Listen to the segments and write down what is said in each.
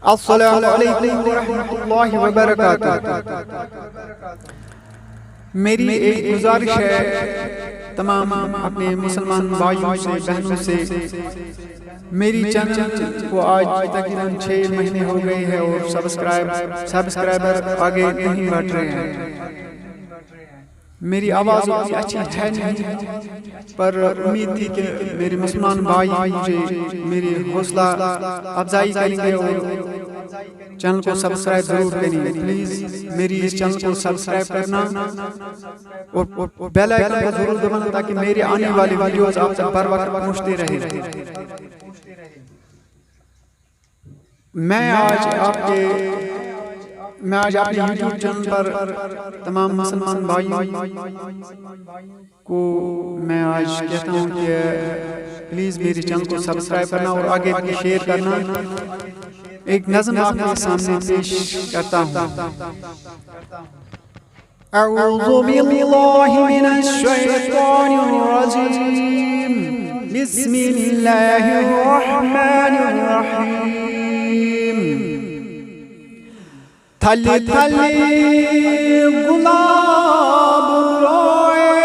अस्सलामु अलैकुम व रहमतुल्लाहि व बरकातुहू। मेरी एक गुजारिश है तमाम अपने मुसलमान भाइयों से बहनों से, मेरी चैनल को आज तकरीबन 6 महीने हो गए हैं और सब्सक्राइबर आगे नहीं बढ़ रहे हैं। मेरी आवाज़ उतनी अच्छी है नहीं, पर उम्मीद थी कि मेरे मुसलमान भाई मुझे मेरी हौसला अफजाई करेंगे और चैनल को सब्सक्राइब जरूर करेंगे। प्लीज़ मेरी इस चैनल को सब्सक्राइब करना और बेल आइकन को जरूर दबाना ताकि मेरे आने वाली वीडियोस आप तक बर वक्त पहुंचते रहे। मैं आज अपने YouTube चैनल पर तमाम मुसलमान भाइयों को मैं आज कहता हूँ कि प्लीज़ मेरे चैनल को सब्सक्राइब करना और आगे भी शेयर करना। एक नज़्म आपके सामने पेश करता हूँ। अऊज़ु बिल्लाहि मिनश शैतानिर रजीम, बिस्मिल्लाहिर रहमानिर रहीम। थली थली गुलाब रोएस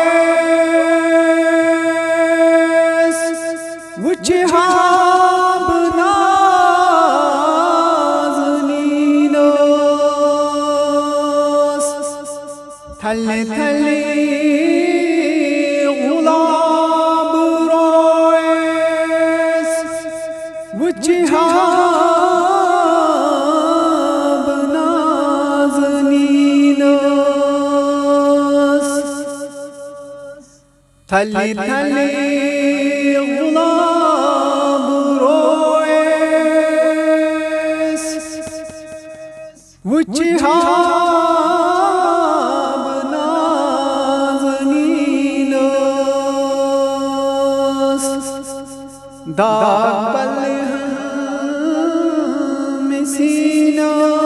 वुजहाब नाज़नीनोस। थली थली गुलाब रोएस वुजहाब थली थली गुलाब रोएस वुजहाब नाज़नीनोस। दाग बलहम सीनास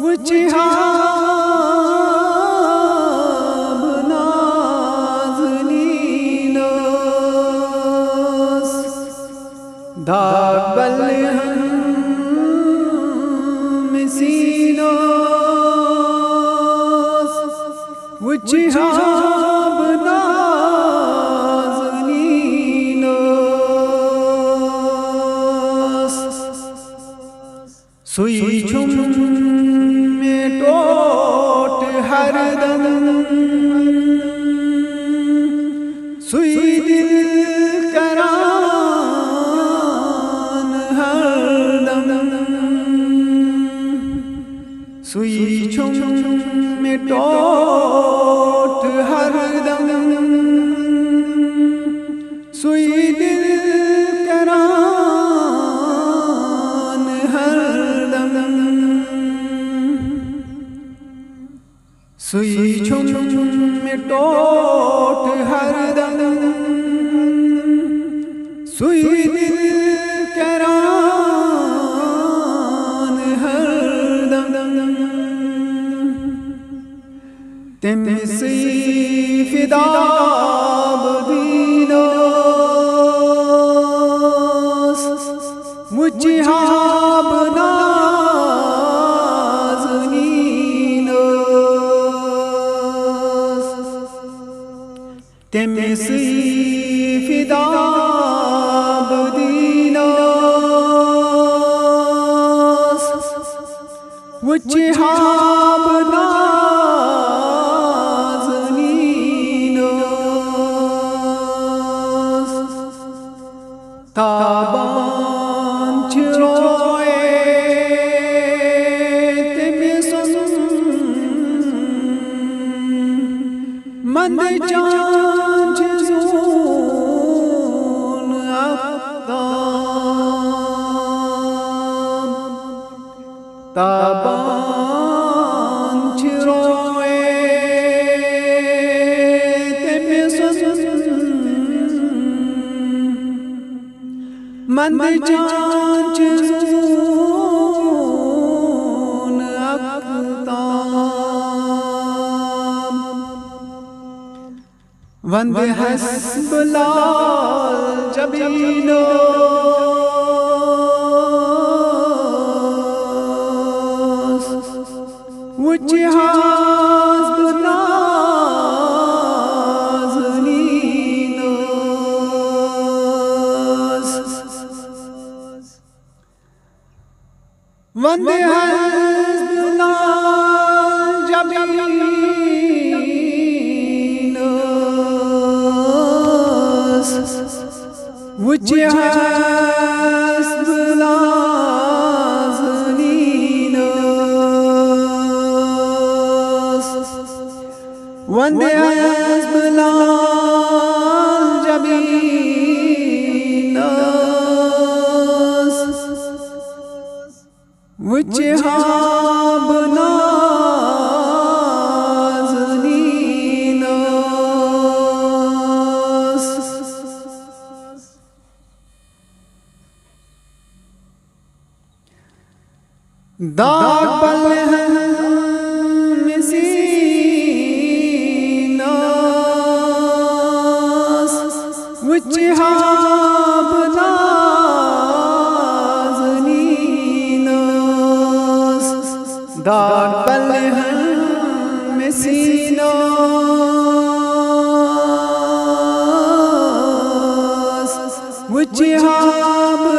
वुजहाब दाग बलहम सीनास वुजहाब नाज़नीनोस। सुई झुम में टोट हरदम सुई दिल सुई झुम में टोट हरदम सुई दिल करान हरदम। सुई झुम में टोट हरदम सुई दिल करान हरदम। तिमसी फिदा बदीनोस वुजहाब नाज़नीनोस। तिमसी फिदा बदीनोस वुजहाब ताबान चिरोए तिमिसुन मंद चांच ज़ून अक़दाम। ताबान चिरोए मंद चांच ज़ून अक़दाम। वंद हस्ब लाल जबीनो वंदे हस्बुल्लाह जबीनोस वुचे हस्बुल्लाह ज़नीनोस वंदे हस्बुल्लाह जबीनोस वुचे दाग बल मिसीनास वुचे हाबनाज़नीनास दाग बल मिसीनास वुचे हाब